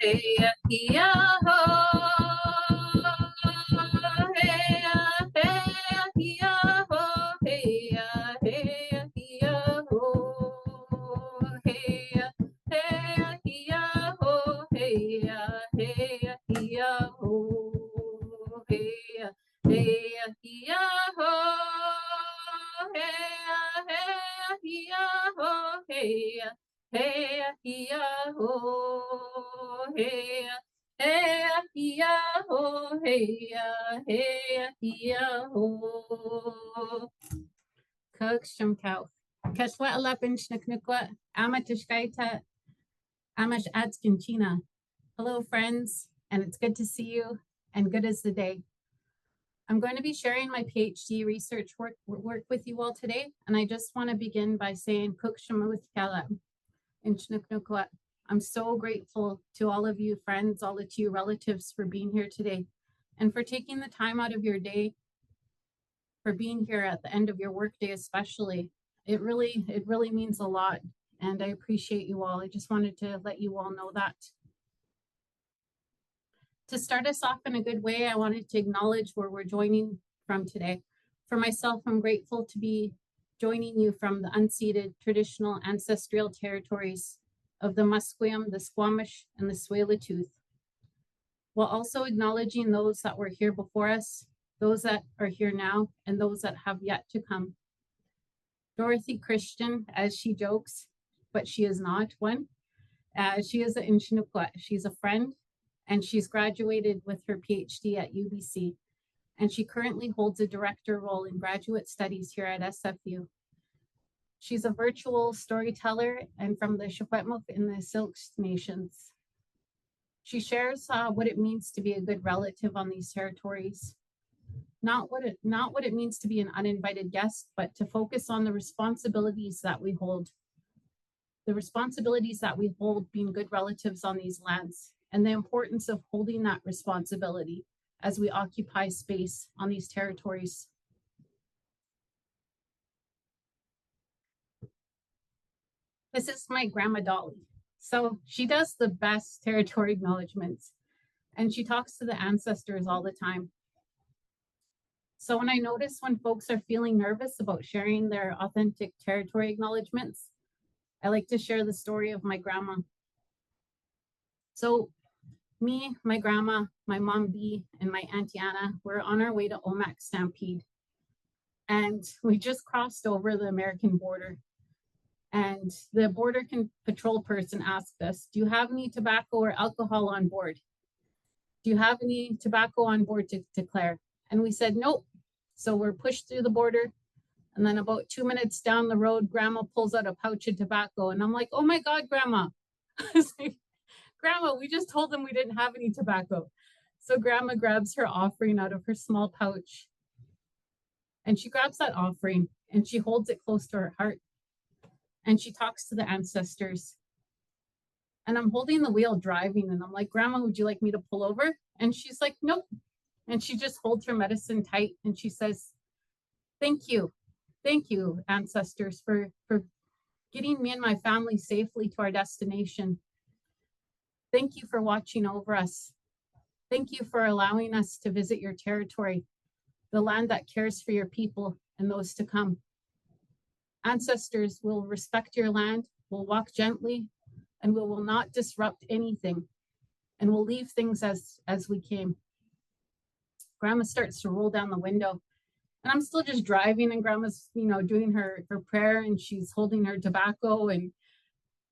hey ya ho, hey ya ho, hey ya ho, hey ya ho, hey ya ho, hey ya ho, hey ya ho, hey ya ho, hey ya ho, hey ya ho. Cook Kaswa'alapinchniknukwa, Amatishkaita, Amash Adskinchina. Hello, friends, and it's good to see you, and good as the day. I'm going to be sharing my PhD research work with you all today, and I just want to begin by saying Nxekmenlhkalha in Nxekmenlhkalha. I'm so grateful to all of you friends, all of you relatives for being here today, and for taking the time out of your day, for being here at the end of your workday especially. It really means a lot, and I appreciate you all. I just wanted to let you all know that. To start us off in a good way, I wanted to acknowledge where we're joining from today. For myself, I'm grateful to be joining you from the unceded traditional ancestral territories of the Musqueam, the Squamish, and the Tsleil-Waututh, while also acknowledging those that were here before us, those that are here now, and those that have yet to come. Dorothy Christian, as she jokes, but she is not one. She is an Nxekmenlhkalha. She's a friend, and she's graduated with her PhD at UBC, and she currently holds a director role in graduate studies here at SFU. She's a virtual storyteller and from the Secwépemc in the Syilx Nations. She shares what it means to be a good relative on these territories. Not what it means to be an uninvited guest, but to focus on the responsibilities that we hold. The responsibilities that we hold being good relatives on these lands, and the importance of holding that responsibility as we occupy space on these territories. This is my grandma Dolly. So she does the best territory acknowledgements, and she talks to the ancestors all the time. So when I notice when folks are feeling nervous about sharing their authentic territory acknowledgements, I like to share the story of my grandma. So me, my grandma, my mom Bee, and my auntie Anna were on our way to Omak Stampede. And we just crossed over the American border. And the border patrol person asked us, do you have any tobacco or alcohol on board? Do you have any tobacco on board to declare? And we said, nope. So we're pushed through the border. And then about 2 minutes down the road, Grandma pulls out a pouch of tobacco. And I'm like, oh my God, Grandma. I was like, Grandma, we just told them we didn't have any tobacco. So Grandma grabs her offering out of her small pouch. And she grabs that offering and she holds it close to her heart. And she talks to the ancestors. And I'm holding the wheel driving. And I'm like, Grandma, would you like me to pull over? And she's like, nope. And she just holds her medicine tight. And she says, thank you. Thank you, ancestors, for getting me and my family safely to our destination. Thank you for watching over us. Thank you for allowing us to visit your territory, the land that cares for your people and those to come. Ancestors will respect your land, will walk gently, and we will not disrupt anything, and we'll leave things as we came. Grandma starts to roll down the window, and I'm still just driving, and Grandma's, doing her prayer, and she's holding her tobacco, and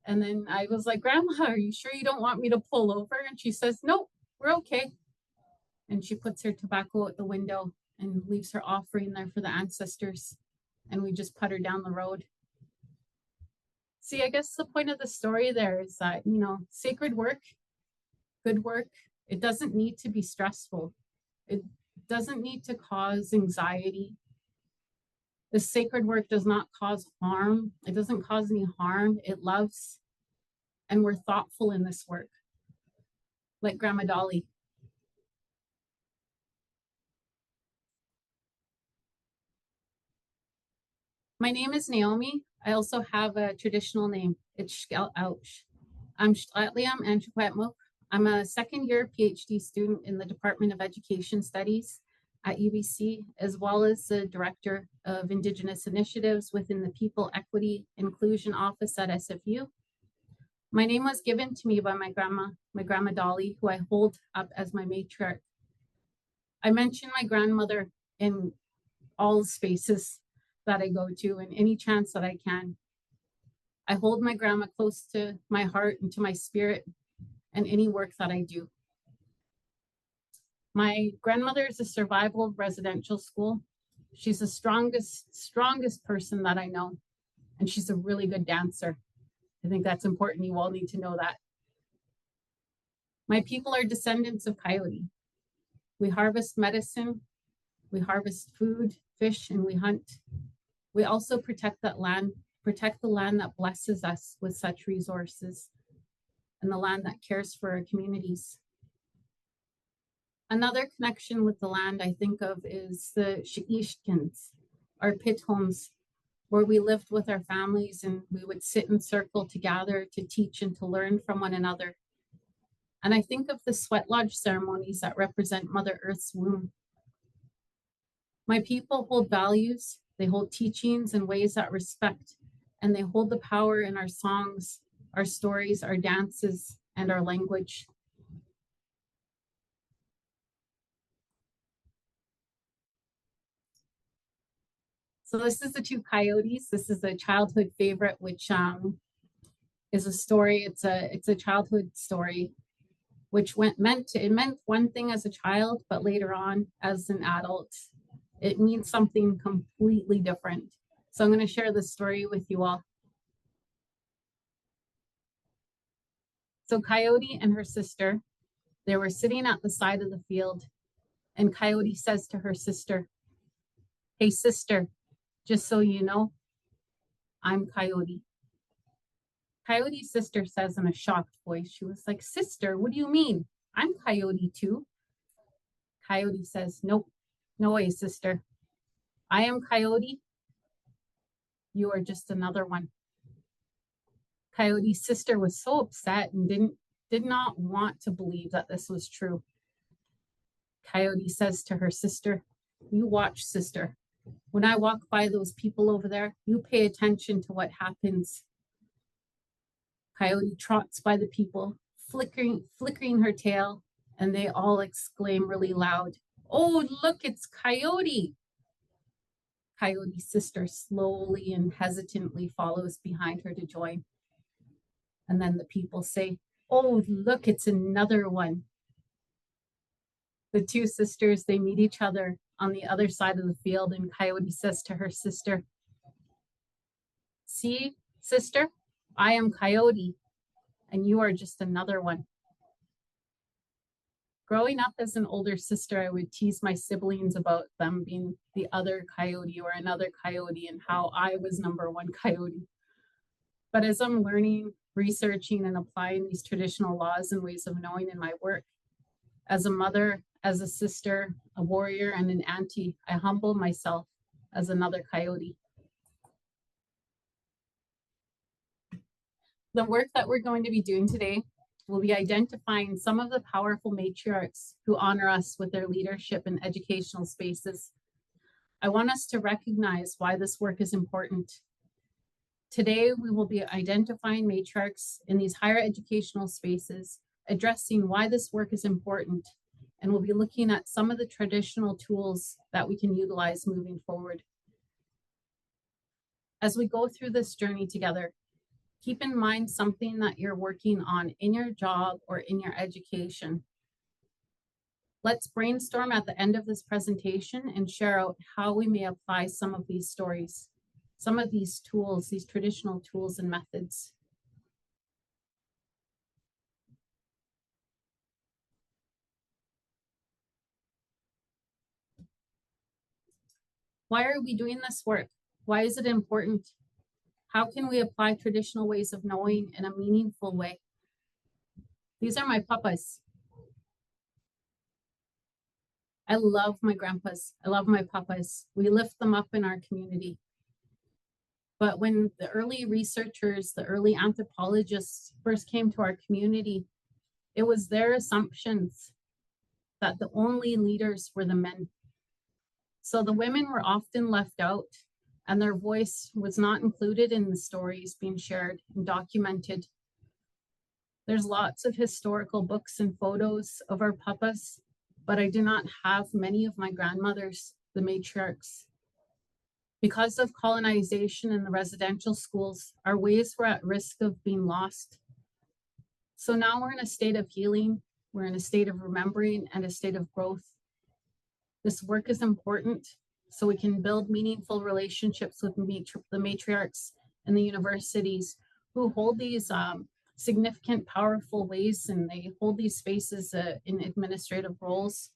then I was like, Grandma, are you sure you don't want me to pull over? And she says, nope, we're okay. And she puts her tobacco out the window and leaves her offering there for the ancestors. And we just putter down the road. See, I guess the point of the story there is that, sacred work, good work, it doesn't need to be stressful. It doesn't need to cause anxiety. The sacred work does not cause harm. It doesn't cause any harm. It loves. And we're thoughtful in this work, like Grandma Dolly. My name is Naomi. I also have a traditional name. It's St'at'imc. I'm St'at'imc and Secwépemc. I'm a second-year PhD student in the Department of Education Studies at UBC, as well as the Director of Indigenous Initiatives within the People, Equity, Inclusion Office at SFU. My name was given to me by my grandma Dolly, who I hold up as my matriarch. I mention my grandmother in all spaces that I go to and any chance that I can. I hold my grandma close to my heart and to my spirit and any work that I do. My grandmother is a survival residential school. She's the strongest person that I know, and she's a really good dancer. I think that's important. You all need to know that. My people are descendants of Coyote. We harvest medicine, we harvest food, fish, and we hunt. We also protect that land, protect the land that blesses us with such resources and the land that cares for our communities. Another connection with the land I think of is the St'at'imc, our pit homes, where we lived with our families and we would sit in circle together to teach and to learn from one another. And I think of the sweat lodge ceremonies that represent Mother Earth's womb. My people hold values, they hold teachings and ways that respect, and they hold the power in our songs, our stories, our dances, and our language. So this is the two coyotes. This is a childhood favorite, which is a story. It's a childhood story, which meant one thing as a child, but later on as an adult, it means something completely different. So I'm going to share this story with you all. So Coyote and her sister, they were sitting at the side of the field, and Coyote says to her sister, "Hey sister, just so you know, I'm Coyote." Coyote's sister says in a shocked voice, she was like, "Sister, what do you mean? I'm Coyote too." Coyote says, "Nope, no way, sister. I am Coyote. You are just another one." Coyote's sister was so upset and did not want to believe that this was true. Coyote says to her sister, "You watch, sister. When I walk by those people over there, you pay attention to what happens." Coyote trots by the people, flickering her tail, and they all exclaim really loud, "Oh, look, it's Coyote." Coyote's sister slowly and hesitantly follows behind her to join. And then the people say, "Oh, look, it's another one." The two sisters, they meet each other on the other side of the field, and Coyote says to her sister, "See, sister, I am Coyote, and you are just another one." Growing up as an older sister, I would tease my siblings about them being the other coyote or another coyote and how I was number one coyote. But as I'm learning, researching, and applying these traditional laws and ways of knowing in my work, as a mother, as a sister, a warrior, and an auntie, I humble myself as another coyote. The work that we're going to be doing today will be identifying some of the powerful matriarchs who honor us with their leadership in educational spaces. I want us to recognize why this work is important. Today, we will be identifying matriarchs in these higher educational spaces, addressing why this work is important, and we'll be looking at some of the traditional tools that we can utilize moving forward. As we go through this journey together, keep in mind something that you're working on in your job or in your education. Let's brainstorm at the end of this presentation and share out how we may apply some of these stories, some of these tools, these traditional tools and methods. Why are we doing this work? Why is it important? How can we apply traditional ways of knowing in a meaningful way? These are my papas. I love my grandpas. I love my papas. We lift them up in our community. But when the early researchers, the early anthropologists first came to our community, It was their assumptions that the only leaders were the men. So the women were often left out, and their voice was not included in the stories being shared and documented. There's lots of historical books and photos of our papas, but I do not have many of my grandmothers, the matriarchs. Because of colonization in the residential schools, our ways were at risk of being lost. So now we're in a state of healing, we're in a state of remembering and a state of growth. This work is important so we can build meaningful relationships with the matriarchs and the universities who hold these significant, powerful ways, and they hold these spaces in administrative roles.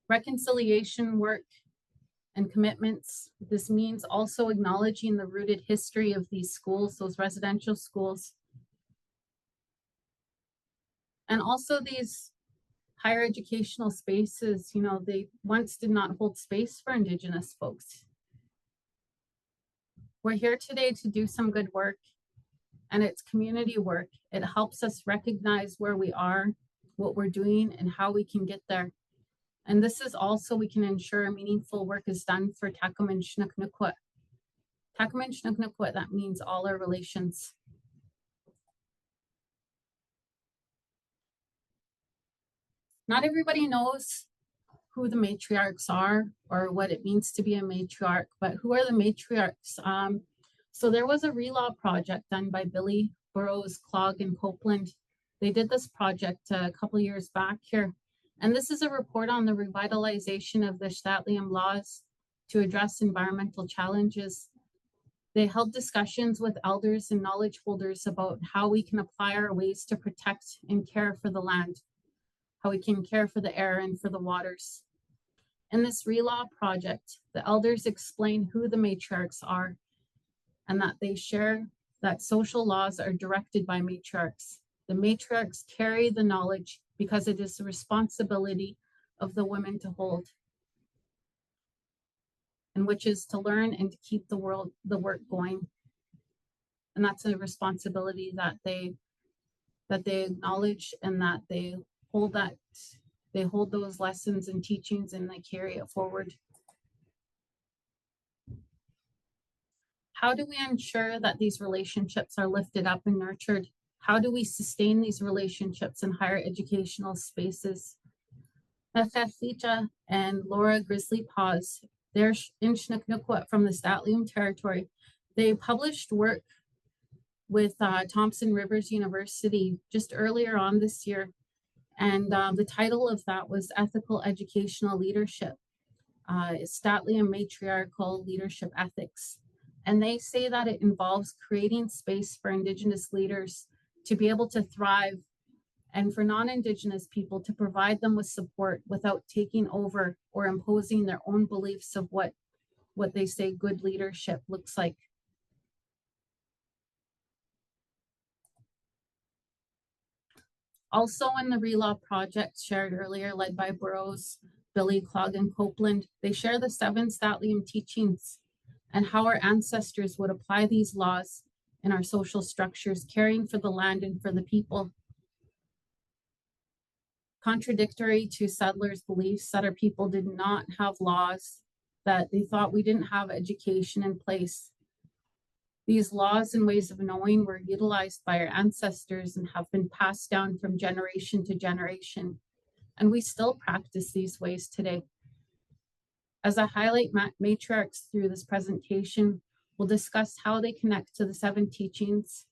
Reconciliation work and commitments. This means also acknowledging the rooted history of these schools, those residential schools. And also these higher educational spaces, you know, they once did not hold space for Indigenous folks. We're here today to do some good work, and it's community work. It helps us recognize where we are, what we're doing, and how we can get there. And this is also, we can ensure meaningful work is done for St'at'imc and Nxekmenlhkalha. St'at'imc and Nxekmenlhkalha, that means all our relations. Not everybody knows who the matriarchs are or what it means to be a matriarch, but who are the matriarchs? So there was a relaw project done by Billy, Burroughs, Clogg, and Copeland. They did this project a couple of years back here. And this is a report on the revitalization of the St'at'imc laws to address environmental challenges. They held discussions with elders and knowledge holders about how we can apply our ways to protect and care for the land, how we can care for the air and for the waters. In this relaw project, the elders explain who the matriarchs are and that they share that social laws are directed by matriarchs. The matriarchs carry the knowledge because it is the responsibility of the women to hold, and which is to learn and to keep the work going. And that's a responsibility that they acknowledge, and that they hold those lessons and teachings, and they carry it forward. How do we ensure that these relationships are lifted up and nurtured? How do we sustain these relationships in higher educational spaces? Naomi and Laura Grizzly Paws, they're in Nxekmenlhkalha from the St'at'imc territory. They published work with Thompson Rivers University just earlier on this year. And the title of that was Ethical Educational Leadership, St'at'imc Matriarchal Leadership Ethics. And they say that it involves creating space for Indigenous leaders to be able to thrive, and for non-Indigenous people to provide them with support without taking over or imposing their own beliefs of what they say good leadership looks like. Also in the relaw project shared earlier, led by Burroughs, Billy, Clogg, and Copeland, they share the 7 St'at'imc teachings and how our ancestors would apply these laws in our social structures, caring for the land and for the people. Contradictory to settlers' beliefs that our people did not have laws, that they thought we didn't have education in place. These laws and ways of knowing were utilized by our ancestors and have been passed down from generation to generation. And we still practice these ways today. As I highlight matriarchs through this presentation, we'll discuss how they connect to the 7 teachings,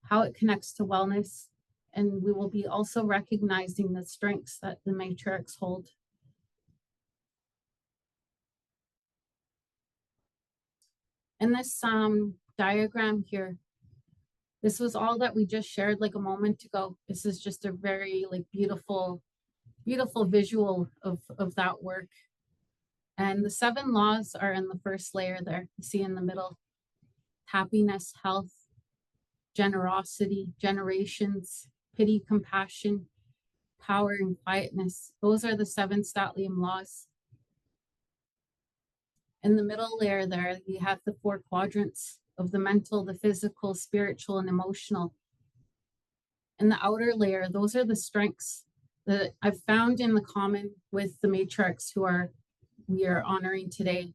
how it connects to wellness, and we will be also recognizing the strengths that the matriarchs hold. In this diagram here, this was all that we just shared like a moment ago. This is just a very beautiful visual of that work. And the 7 laws are in the first layer there, you see in the middle: happiness, health, generosity, generations, pity, compassion, power, and quietness. Those are the 7 St'at'imc laws. In the middle layer there, you have the 4 quadrants of the mental, the physical, spiritual, and emotional. And the outer layer, those are the strengths that I've found in the common with the matriarchs we are honoring today.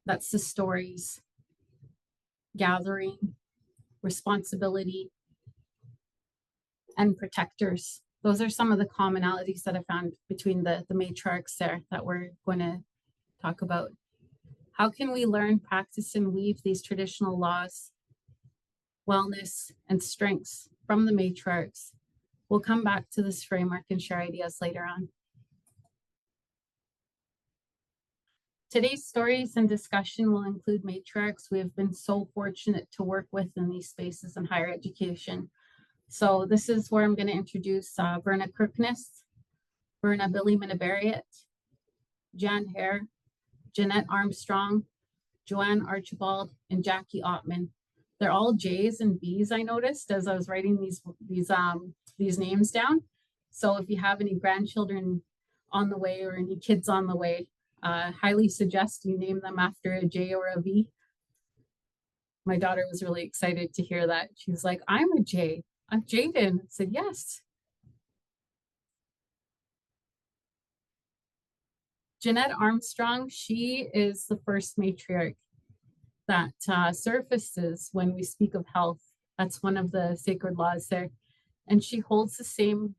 That's the stories, gathering, responsibility, and protectors. Those are some of the commonalities that I found between the matriarchs there that we're going to talk about. How can we learn, practice, and weave these traditional laws, wellness, and strengths from the matriarchs? We'll come back to this framework and share ideas later on. Today's stories and discussion will include matriarchs we have been so fortunate to work with in these spaces in higher education. So this is where I'm going to introduce Verna Kirkness, Verna Billy Minabariat, Jan Hare, Jeanette Armstrong, Joanne Archibald, and Jackie Ottman. They're all J's and B's, I noticed as I was writing these names down. So if you have any grandchildren on the way or any kids on the way, highly suggest you name them after a J or a V. My daughter was really excited to hear that. She was like, I'm a J. I'm Jaden. I said, yes. Jeanette Armstrong, she is the first matriarch that surfaces when we speak of health. That's one of the sacred laws there. And she holds the same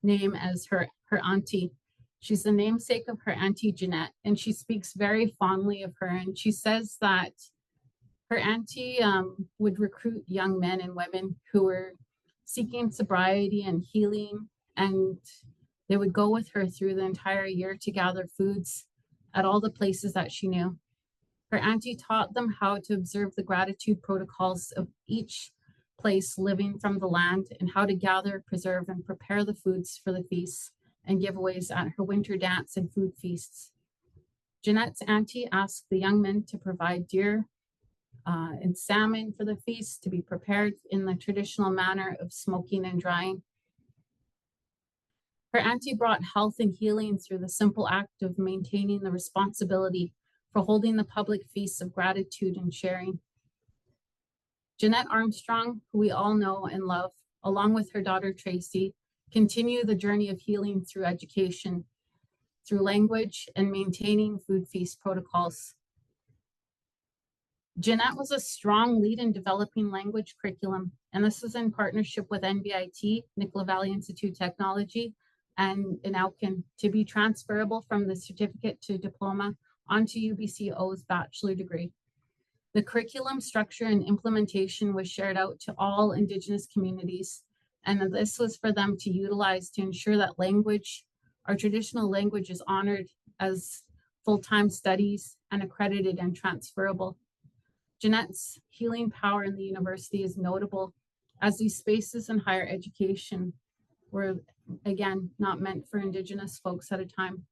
name as her auntie. She's the namesake of her auntie Jeanette, and she speaks very fondly of her. And she says that her auntie would recruit young men and women who were seeking sobriety and healing, and they would go with her through the entire year to gather foods at all the places that she knew. Her auntie taught them how to observe the gratitude protocols of each place living from the land and how to gather, preserve, and prepare the foods for the feasts and giveaways at her winter dance and food feasts. Jeanette's auntie asked the young men to provide deer and salmon for the feast to be prepared in the traditional manner of smoking and drying. Her auntie brought health and healing through the simple act of maintaining the responsibility for holding the public feasts of gratitude and sharing. Jeanette Armstrong, who we all know and love, along with her daughter Tracy, continue the journey of healing through education, through language, and maintaining food feast protocols. Jeanette was a strong lead in developing language curriculum, and this was in partnership with NVIT, Nicola Valley Institute of Technology, and Inalkin to be transferable from the certificate to diploma onto UBCO's bachelor degree. The curriculum structure and implementation was shared out to all Indigenous communities, and this was for them to utilize to ensure that language, our traditional language, is honored as full-time studies and accredited and transferable. Jeanette's healing power in the university is notable, as these spaces in higher education were, again, not meant for Indigenous folks at a time.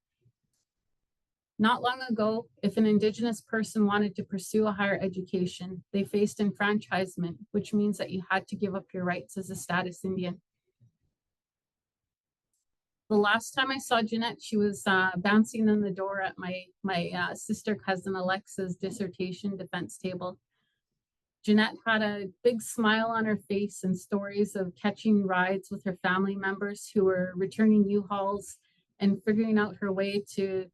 Not long ago, if an Indigenous person wanted to pursue a higher education, they faced enfranchisement, which means that you had to give up your rights as a status Indian. The last time I saw Jeanette, she was bouncing in the door at my sister cousin Alexa's dissertation defense table. Jeanette had a big smile on her face and stories of catching rides with her family members who were returning U-Hauls and figuring out her way to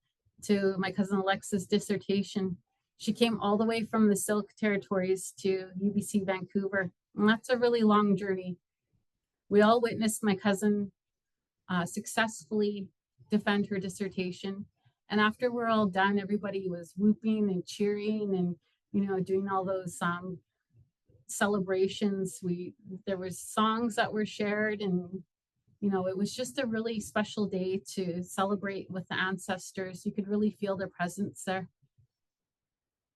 my cousin Alexa's dissertation. She came all the way from the Silk Territories to UBC Vancouver, and that's a really long journey. We all witnessed my cousin successfully defend her dissertation, and after we're all done, everybody was whooping and cheering and, you know, doing all those celebrations. There was songs that were shared, and you know, it was just a really special day to celebrate with the ancestors. You could really feel their presence there.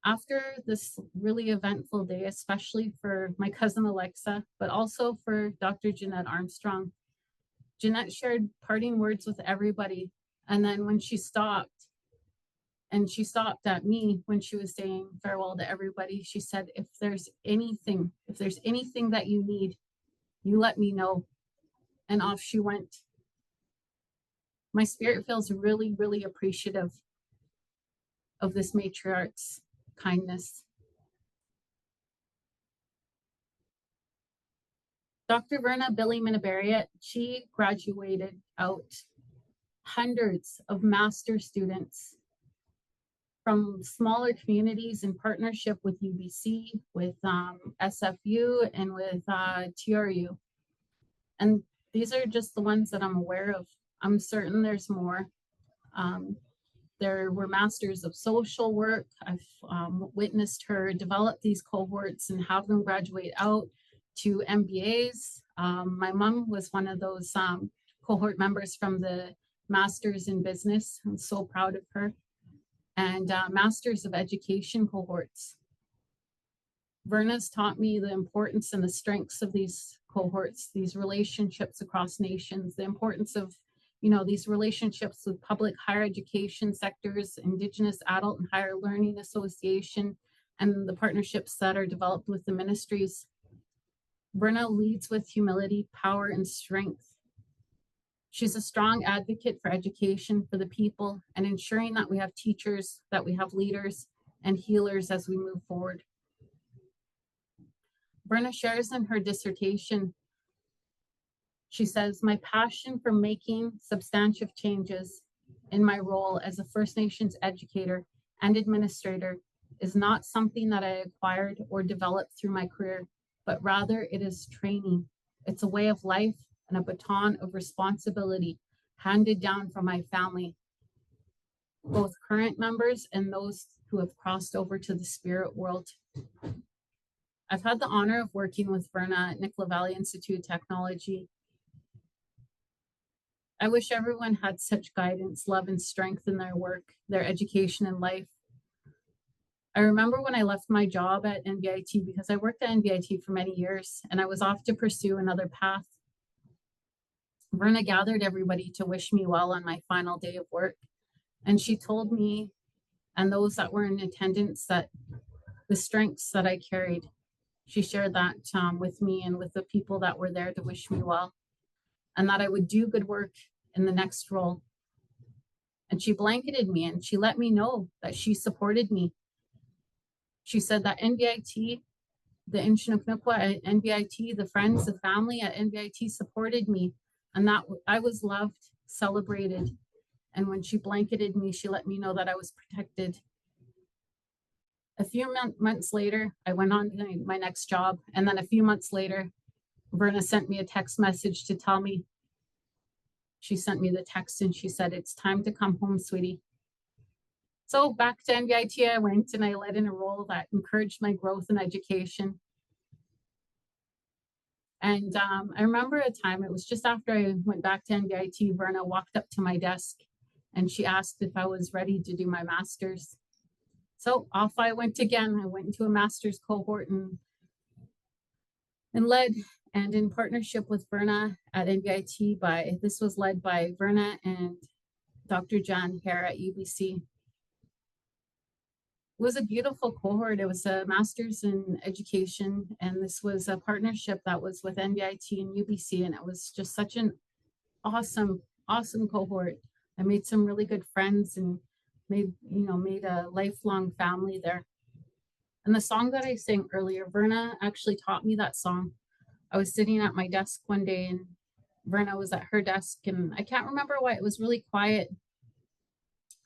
After this really eventful day, especially for my cousin Alexa, but also for Dr. Jeanette Armstrong, Jeanette shared parting words with everybody. And then when she stopped, and she stopped at me when she was saying farewell to everybody, she said, if there's anything that you need, you let me know. And off she went. My spirit feels really, really appreciative of this matriarch's kindness. Dr. Verna Billy Minabariat, she graduated out hundreds of master students from smaller communities in partnership with UBC, with SFU, and with TRU. And these are just the ones that I'm aware of. I'm certain there's more. There were masters of social work. I've witnessed her develop these cohorts and have them graduate out to MBAs. My mom was one of those cohort members from the Masters in Business. I'm so proud of her. And Masters of Education cohorts. Verna's taught me the importance and the strengths of these cohorts, these relationships across nations, the importance of, you know, these relationships with public higher education sectors, Indigenous Adult and Higher Learning Association, and the partnerships that are developed with the ministries. Verna leads with humility, power, and strength. She's a strong advocate for education for the people and ensuring that we have teachers, that we have leaders and healers as we move forward. Verna shares in her dissertation, she says, my passion for making substantive changes in my role as a First Nations educator and administrator is not something that I acquired or developed through my career, but rather it is training. It's a way of life and a baton of responsibility handed down from my family, both current members and those who have crossed over to the spirit world. I've had the honor of working with Verna at Nicola Valley Institute of Technology. I wish everyone had such guidance, love, and strength in their work, their education, and life. I remember when I left my job at NBIT, because I worked at NBIT for many years, and I was off to pursue another path. Verna gathered everybody to wish me well on my final day of work. And she told me, and those that were in attendance, that the strengths that I carried, she shared that with me and with the people that were there to wish me well, and that I would do good work in the next role. And she blanketed me and she let me know that she supported me. She said that NBIT, the nt'aqmenlhkalha at NBIT, the friends, the family at NBIT supported me, and that I was loved, celebrated. And when she blanketed me, she let me know that I was protected. A few months later, I went on to my next job. And then a few months later, Verna sent me a text message to tell me, she sent me the text and she said, it's time to come home, sweetie. So back to NBIT I went, and I led in a role that encouraged my growth in education. And I remember a time, it was just after I went back to NBIT, Verna walked up to my desk and she asked if I was ready to do my master's. So off I went again. I went into a master's cohort and led, and in partnership with Verna at NBIT, this was led by Verna and Dr. John Hare at UBC. It was a beautiful cohort. It was a master's in education, and this was a partnership that was with NBIT and UBC, and it was just such an awesome cohort. I made some really good friends and made a lifelong family there. And the song that I sang earlier, Verna actually taught me that song. I was sitting at my desk one day and Verna was at her desk, and I can't remember why, it was really quiet.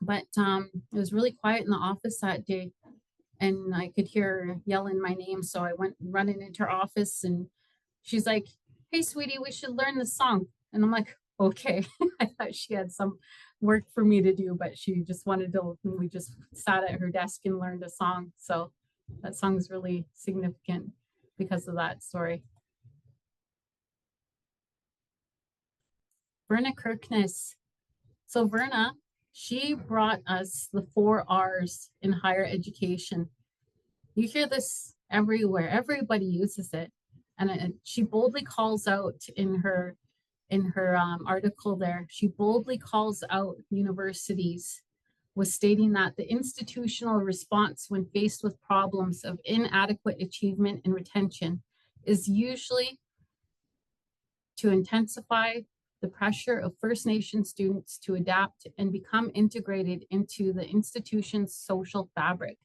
But it was really quiet in the office that day, and I could hear her yelling my name. So I went running into her office, and she's like, hey, sweetie, we should learn the song. And I'm like, okay. I thought she had some work for me to do, but she just wanted to, we just sat at her desk and learned a song. So that song's really significant because of that story. Verna Kirkness. So Verna, she brought us the 4 R's in higher education. You hear this everywhere. Everybody uses it. And she boldly calls out in her article there, she boldly calls out universities with stating that the institutional response when faced with problems of inadequate achievement and retention is usually to intensify the pressure of First Nation students to adapt and become integrated into the institution's social fabric.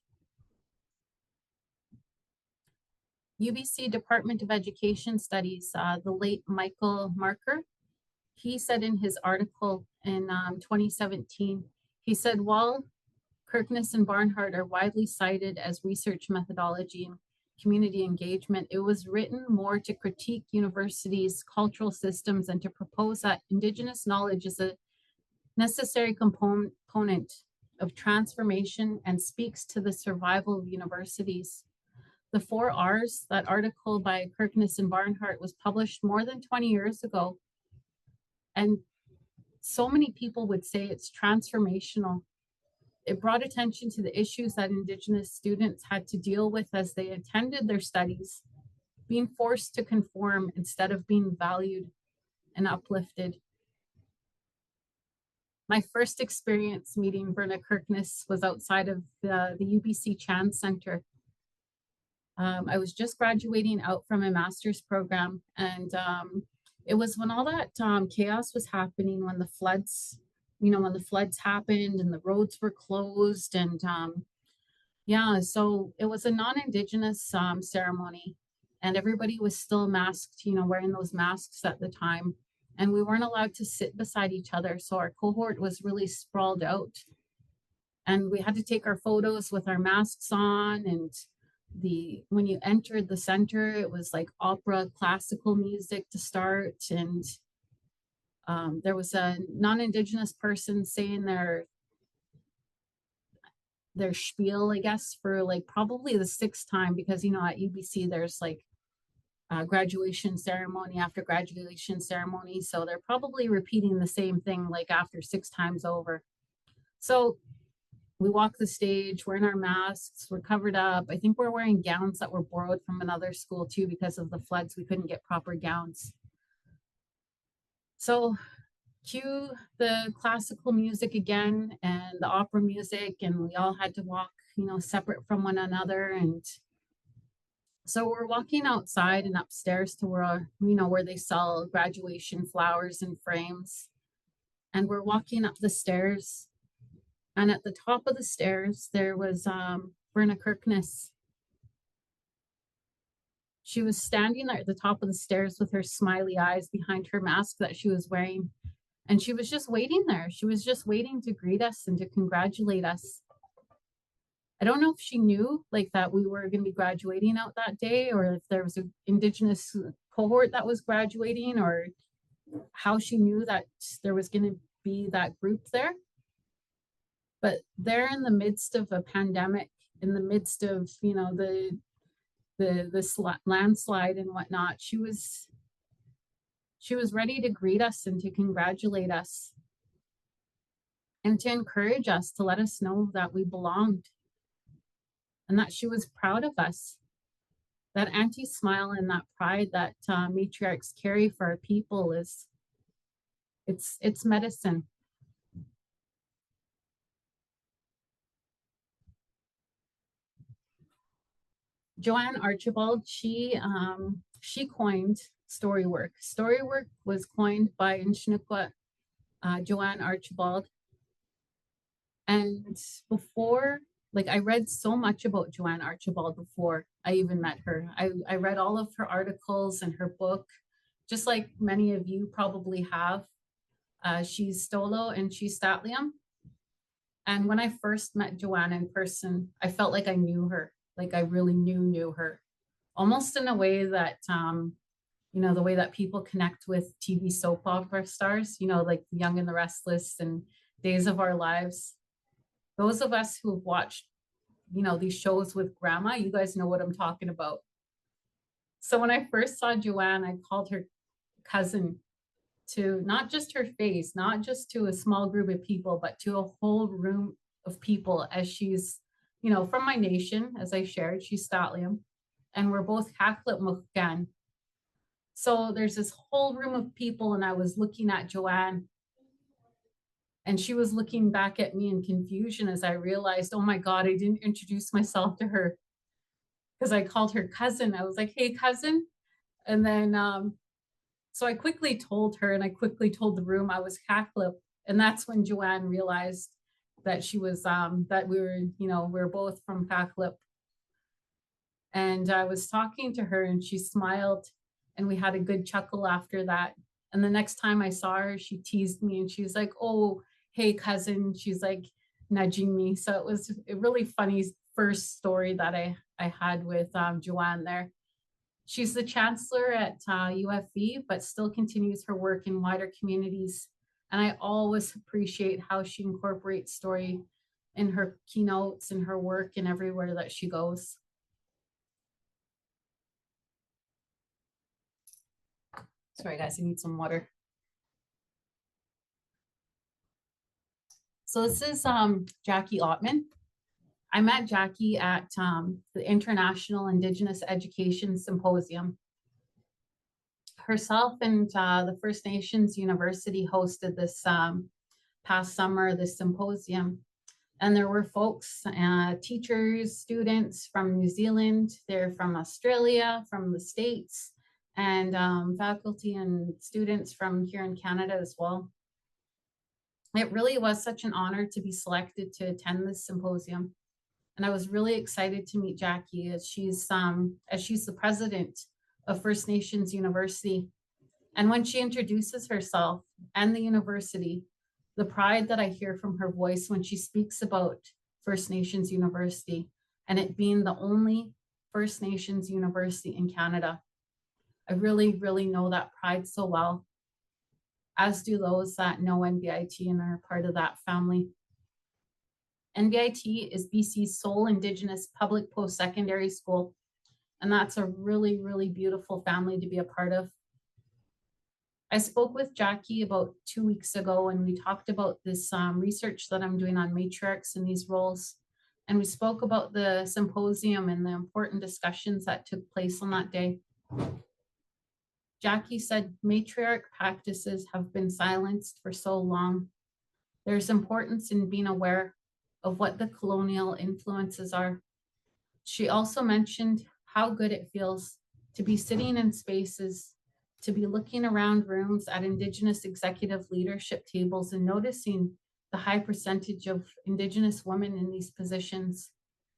UBC Department of Education Studies, the late Michael Marker, he said in his article in 2017, he said, while Kirkness and Barnhart are widely cited as research methodology and community engagement, it was written more to critique universities' cultural systems and to propose that Indigenous knowledge is a necessary component of transformation and speaks to the survival of universities. The 4 Rs, that article by Kirkness and Barnhart was published more than 20 years ago. And so many people would say it's transformational. It brought attention to the issues that Indigenous students had to deal with as they attended their studies, being forced to conform instead of being valued and uplifted. My first experience meeting Brenna Kirkness was outside of the UBC Chan Center. I was just graduating out from a master's program, and it was when all that chaos was happening, when the floods, when the floods happened and the roads were closed, and yeah, so it was a non-Indigenous ceremony, and everybody was still masked, wearing those masks at the time, and we weren't allowed to sit beside each other, so our cohort was really sprawled out, and we had to take our photos with our masks on. And when you entered the center, it was like opera classical music to start, and there was a non-Indigenous person saying their spiel, I guess, for like probably the 6th time, because at UBC there's like graduation ceremony after graduation ceremony, so they're probably repeating the same thing like after 6 times over. So we walk the stage, we're in our masks, we're covered up. I think we're wearing gowns that were borrowed from another school too, because of the floods, we couldn't get proper gowns. So cue the classical music again and the opera music, and we all had to walk, separate from one another. And so we're walking outside and upstairs to where, where they sell graduation flowers and frames. And we're walking up the stairs, and at the top of the stairs, there was Brenna Kirkness. She was standing there at the top of the stairs with her smiley eyes behind her mask that she was wearing. And she was just waiting there. She was just waiting to greet us and to congratulate us. I don't know if she knew like that we were going to be graduating out that day, or if there was an Indigenous cohort that was graduating, or how she knew that there was going to be that group there. But they're in the midst of a pandemic, in the midst of, the landslide and whatnot. She was ready to greet us and to congratulate us and to encourage us, to let us know that we belonged and that she was proud of us. That anti-smile and that pride that matriarchs carry for our people it's medicine. Joanne Archibald, she coined story work. Story work was coined by Nxekmenlhkalha, Joanne Archibald. And before, like, I read so much about Joanne Archibald before I even met her. I read all of her articles and her book, just like many of you probably have. She's St'olo and she's St'at'imc. And when I first met Joanne in person, I felt like I knew her. Like I really knew her, almost in a way that, the way that people connect with TV soap opera stars, like The Young and the Restless and Days of Our Lives. Those of us who have watched, these shows with grandma, you guys know what I'm talking about. So when I first saw Joanne, I called her cousin, to not just her face, not just to a small group of people, but to a whole room of people, as she's, from my nation, as I shared, she's St'at'imc, and we're both nt'aqmenlhkalha. So there's this whole room of people, and I was looking at Joanne, and she was looking back at me in confusion as I realized, oh my God, I didn't introduce myself to her, because I called her cousin. I was like, hey, cousin. And then, so I quickly told her, and I quickly told the room I was nt'aqmenlhkalha. And that's when Joanne realized that she was, that we were both from nt'aqmenlhkalha. And I was talking to her and she smiled and we had a good chuckle after that. And the next time I saw her, she teased me and she was like, "Oh, hey, cousin." She's like nudging me. So it was a really funny first story that I had with Joanne there. She's the chancellor at UFE, but still continues her work in wider communities. And I always appreciate how she incorporates story in her keynotes and her work and everywhere that she goes. Sorry, guys, I need some water. So this is Jackie Ottman. I met Jackie at the International Indigenous Education Symposium. Herself and the First Nations University hosted this past summer, this symposium. And there were folks, teachers, students from New Zealand, they're from Australia, from the States, and faculty and students from here in Canada as well. It really was such an honor to be selected to attend this symposium. And I was really excited to meet Jackie as she's the president of First Nations University. And when she introduces herself and the university, the pride that I hear from her voice when she speaks about First Nations University and it being the only First Nations university in Canada. I really, really know that pride so well, as do those that know NBIT and are part of that family. NBIT is BC's sole Indigenous public post-secondary school, and that's a really, really beautiful family to be a part of. I spoke with Jackie about 2 weeks ago and we talked about this research that I'm doing on matriarchs and these roles. And we spoke about the symposium and the important discussions that took place on that day. Jackie said matriarch practices have been silenced for so long. There's importance in being aware of what the colonial influences are. She also mentioned how good it feels to be sitting in spaces, to be looking around rooms at Indigenous executive leadership tables and noticing the high percentage of Indigenous women in these positions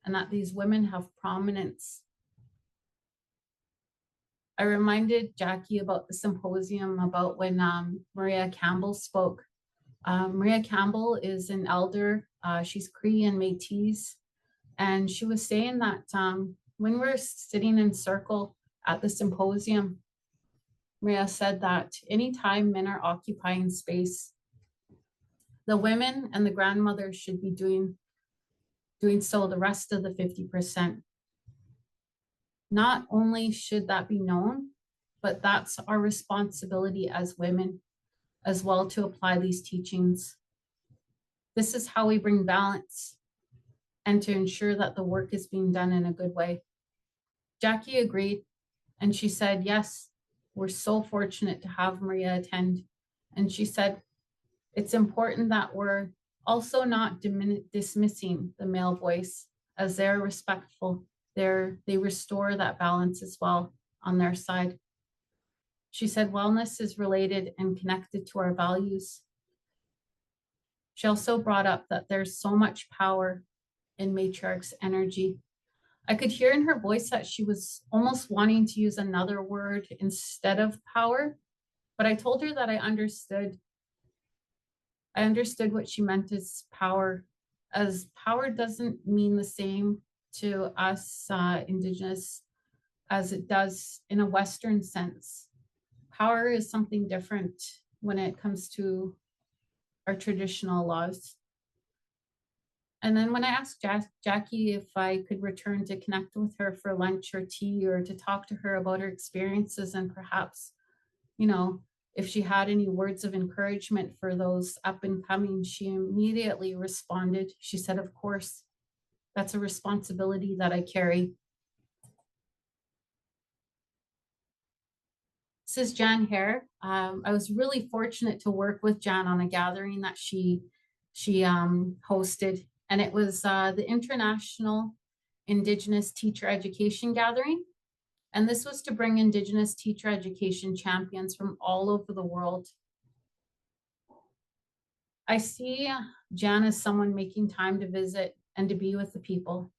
and that these women have prominence. I reminded Jackie about the symposium about when Maria Campbell spoke. Maria Campbell is an elder, she's Cree and Métis, and she was saying that when we're sitting in circle at the symposium, Maria said that anytime men are occupying space, the women and the grandmothers should be doing so the rest of the 50%. Not only should that be known, but that's our responsibility as women as well to apply these teachings. This is how we bring balance and to ensure that the work is being done in a good way. Jackie agreed and she said, yes, we're so fortunate to have Maria attend. And she said, it's important that we're also not dismissing the male voice as they're respectful. They restore that balance as well on their side. She said, wellness is related and connected to our values. She also brought up that there's so much power in matriarch's energy. I could hear in her voice that she was almost wanting to use another word instead of power, but I told her that I understood what she meant as power doesn't mean the same to us Indigenous as it does in a Western sense. Power is something different when it comes to our traditional laws. And then when I asked Jackie if I could return to connect with her for lunch or tea or to talk to her about her experiences and perhaps, if she had any words of encouragement for those up and coming, she immediately responded. She said, of course, that's a responsibility that I carry. This is Jan Hare. I was really fortunate to work with Jan on a gathering that she hosted, and it was the International Indigenous Teacher Education Gathering. And this was to bring Indigenous teacher education champions from all over the world. I see Jan as someone making time to visit and to be with the people.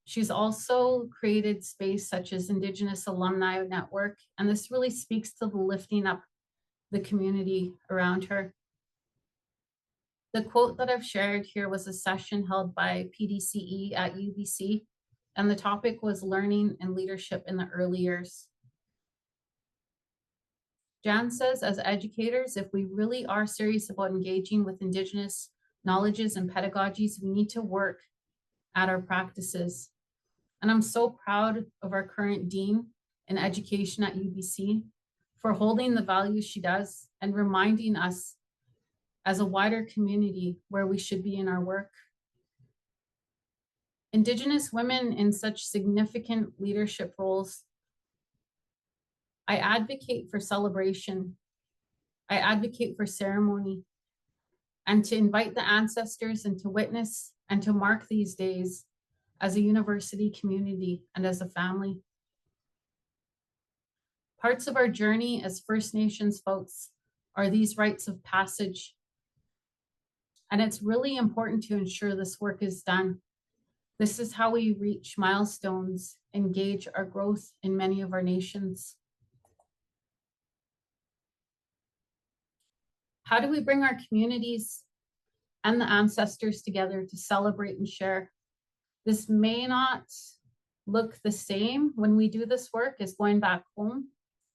She's also created space such as Indigenous Alumni Network, and this really speaks to the lifting up the community around her. The quote that I've shared here was a session held by PDCE at UBC, and the topic was learning and leadership in the early years. Jan says, as educators, if we really are serious about engaging with Indigenous knowledges and pedagogies, we need to work at our practices. And I'm so proud of our current Dean in Education at UBC for holding the values she does and reminding us as a wider community where we should be in our work. Indigenous women in such significant leadership roles, I advocate for celebration. I advocate for ceremony and to invite the ancestors and to witness and to mark these days as a university community and as a family. Parts of our journey as First Nations folks are these rites of passage. And it's really important to ensure this work is done. This is how we reach milestones, engage our growth in many of our nations. How do we bring our communities and the ancestors together to celebrate and share? This may not look the same when we do this work as going back home.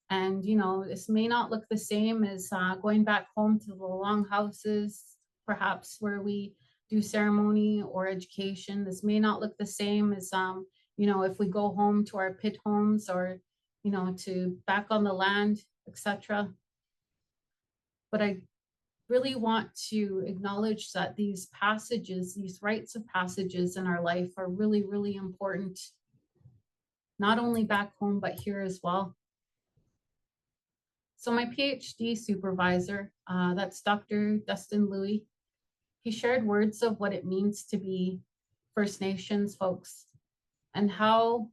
And, this may not look the same as going back home to the longhouses, perhaps where we do ceremony or education. This may not look the same as, if we go home to our pit homes or, to back on the land, etc. But I really want to acknowledge that these passages, these rites of passages in our life are really, really important, not only back home, but here as well. So my PhD supervisor, that's Dr. Dustin Louie, he shared words of what it means to be First Nations folks and how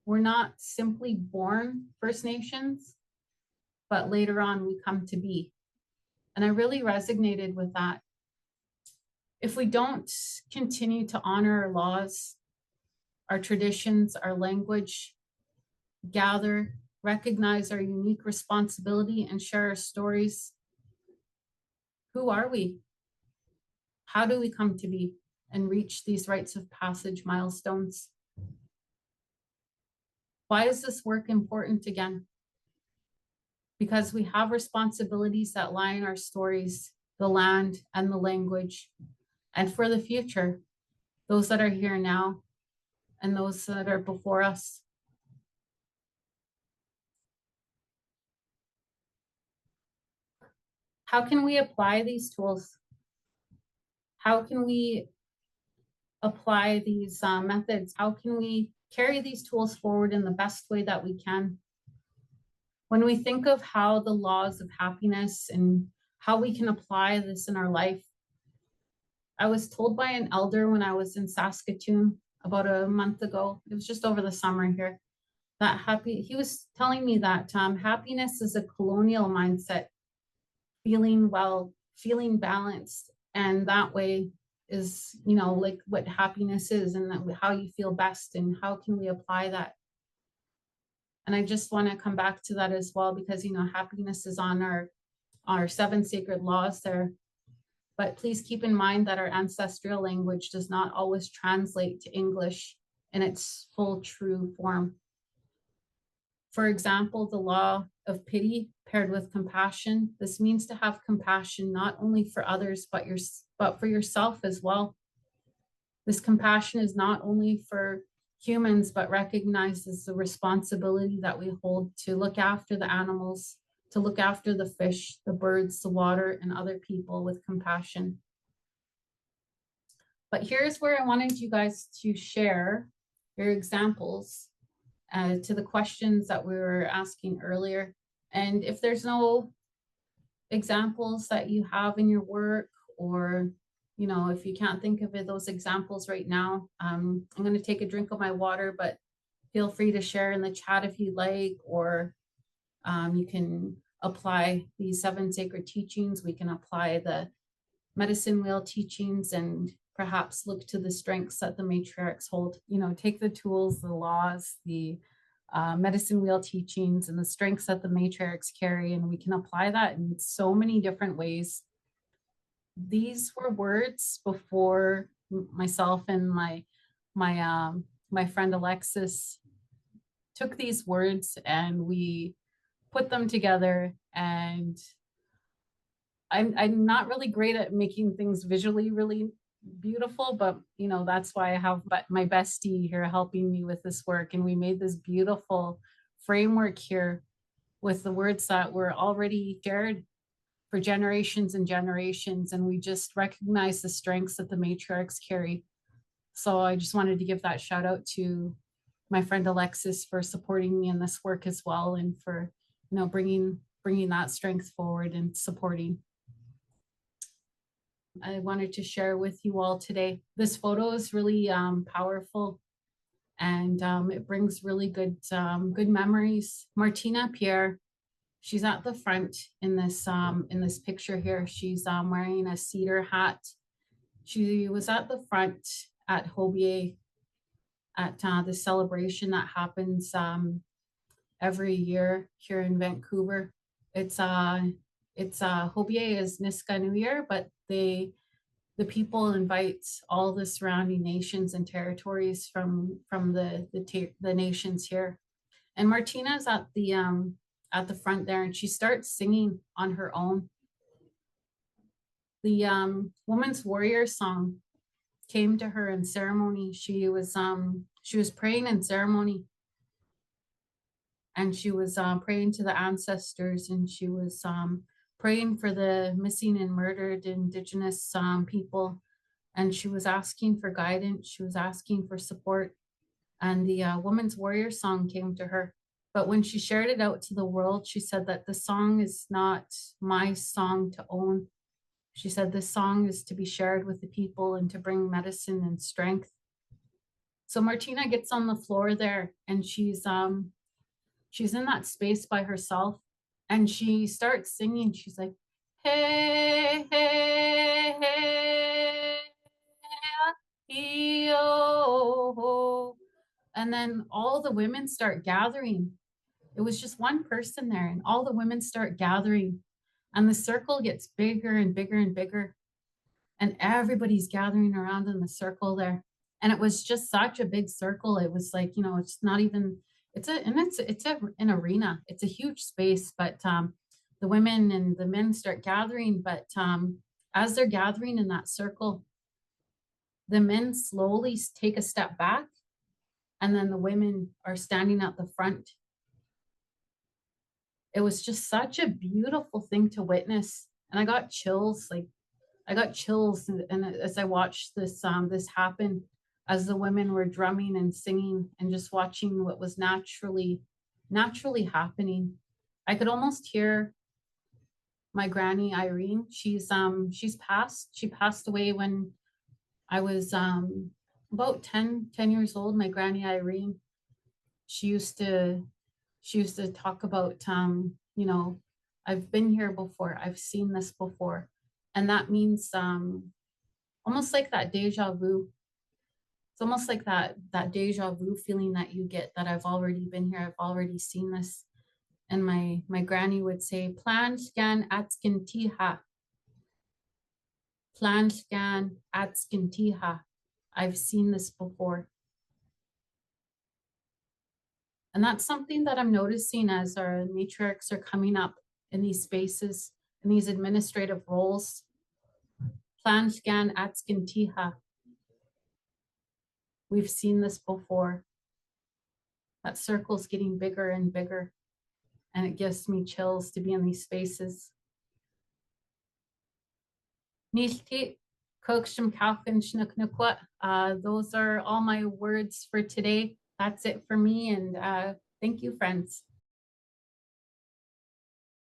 we're not simply born First Nations, but later on we come to be. And I really resonated with that. If we don't continue to honor our laws, our traditions, our language, gather, recognize our unique responsibility and share our stories, who are we? How do we come to be and reach these rites of passage milestones? Why is this work important again? Because we have responsibilities that lie in our stories, the land and the language, and for the future, those that are here now and those that are before us. How can we apply these tools? How can we apply these methods? How can we carry these tools forward in the best way that we can? When we think of how the laws of happiness and how we can apply this in our life, I was told by an elder when I was in Saskatoon about a month ago, it was just over the summer here, that he was telling me that happiness is a colonial mindset, feeling well, feeling balanced, and that way is, like what happiness is and how you feel best and how can we apply that. And I just want to come back to that as well, because, happiness is on our 7 sacred laws there. But please keep in mind that our ancestral language does not always translate to English in its full true form. For example, the law of pity paired with compassion. This means to have compassion not only for others, but for yourself as well. This compassion is not only for humans, but recognizes the responsibility that we hold to look after the animals, to look after the fish, the birds, the water, and other people with compassion. But here's where I wanted you guys to share your examples to the questions that we were asking earlier. And if there's no examples that you have in your work, or if you can't think of those examples right now, I'm going to take a drink of my water, but feel free to share in the chat if you'd like, or you can apply these 7 sacred teachings. We can apply the medicine wheel teachings and perhaps look to the strengths that the matriarchs hold, you know, take the tools, the laws, the medicine wheel teachings and the strengths that the matriarchs carry, and we can apply that in so many different ways. These were words before myself and my friend Alexis took these words and we put them together. And I'm not really great at making things visually really beautiful, but you know, that's why I have my bestie here helping me with this work. And we made this beautiful framework here with the words that were already shared for generations and generations. And we just recognize the strengths that the matriarchs carry. So I just wanted to give that shout out to my friend Alexis for supporting me in this work as well, and for, you know, bringing that strength forward and supporting. I wanted to share with you all today. This photo is really powerful, and it brings really good memories. Martina Pierre, she's at the front in this picture here. She's wearing a cedar hat. She was at the front at Hobier at the celebration that happens every year here in Vancouver. It's Hobier is Niska New Year, but the people invite all the surrounding nations and territories from the nations here. And Martina's at the front there, and she starts singing on her own. The Woman's Warrior song came to her in ceremony. She was praying in ceremony, and she was praying to the ancestors, and she was praying for the missing and murdered Indigenous people, and she was asking for guidance. She was asking for support, and the Woman's Warrior song came to her. But when she shared it out to the world, she said that the song is not my song to own. She said this song is to be shared with the people and to bring medicine and strength. So Martina gets on the floor there, and she's in that space by herself, and she starts singing. She's like, hey, hey, hey, yo. And then all the women start gathering. It was just one person there, and all the women start gathering, and the circle gets bigger and bigger and bigger, and everybody's gathering around in the circle there. And it was just such a big circle. It was like, you know, it's not even, it's an arena. It's a huge space, but the women and the men start gathering. But as they're gathering in that circle, the men slowly take a step back, and then the women are standing at the front. It was just such a beautiful thing to witness. And I got chills, and as I watched this happen, as the women were drumming and singing and just watching what was naturally happening. I could almost hear my granny Irene. She passed away when I was about 10 years old. My granny Irene, she used to talk about, you know, I've been here before, I've seen this before. And that means almost like that deja vu. It's almost like that deja vu feeling that you get, that I've already been here, I've already seen this. And my granny would say, St'at'imc Nxekmenlhkalha. I've seen this before. And that's something that I'm noticing as our matriarchs are coming up in these spaces, in these administrative roles. St'at'imc. We've seen this before. That circle's getting bigger and bigger, and it gives me chills to be in these spaces. Nt'aqmenlhkalha. Those are all my words for today. That's it for me, and thank you, friends.